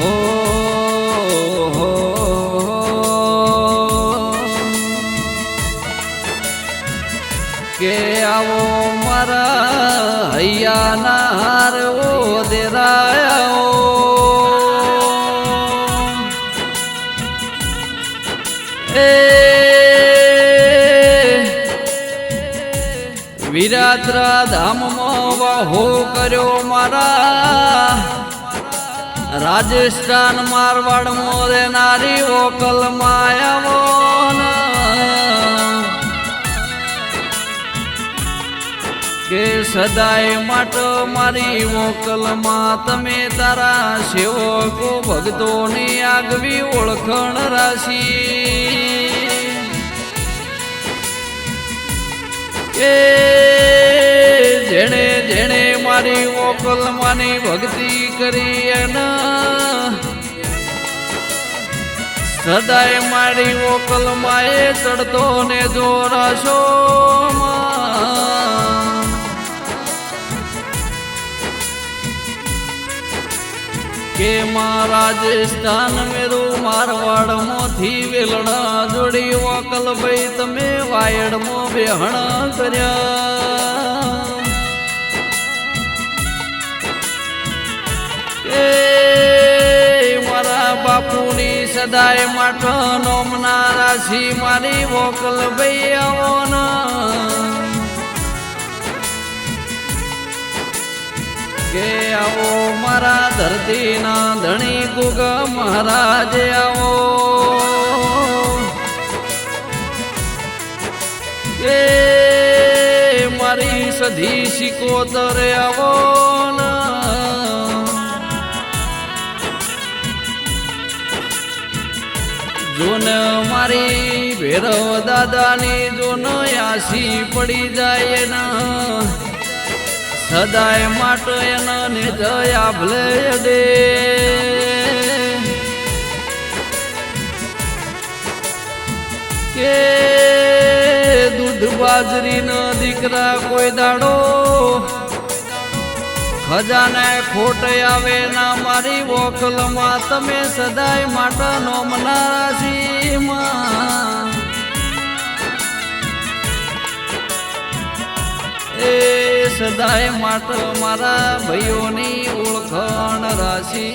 હો કે આવો મારા હૈયાના હાર ઓ દેરાયો વિરાત્રા ધામમાં વાહો કર્યો મારા રાજસ્થાન મારવાડ મોરે નારી ઓકલ માયાવો કે સદાય માટે મારી મોકલમાં તમે તારા સેવકો ભક્તોની આગવી ઓળખણ રાશી કે જેણે જેણે મારી મોકલમાંની ભક્તિ કરી એના સદાય મારી મોકલમાં એ ચડતો ને જોરાશો કે રાજસ્થાન મેરું મારવાડ મોથી વેલણા જોડી વકલ ભાઈ તમે વાયડ મો બેહણા કર્યા કે મારા બાપુની સદાય માટે નોમના રાશિ મારી વકલ ભાઈ આવો ના કે આવો મારા ધરતીના ધણી ગુગા મહારાજ આવો કે મારી સધી સિકોતર આવો જોન મારી ભૈરવ દાદાની જોન આસી પડી જાય ના સદાય માટે એના ને જયા ભલે ડે કે દૂધ બાજરી ન દીકરા કોઈ દાડો ખજાને ખોટ આવે ના મારી વોકલમાં તમે સદાય માટે નોમના રાશિમાં એ સદાય માટે મારા ભાઈઓની ઓળખાણ રાશિ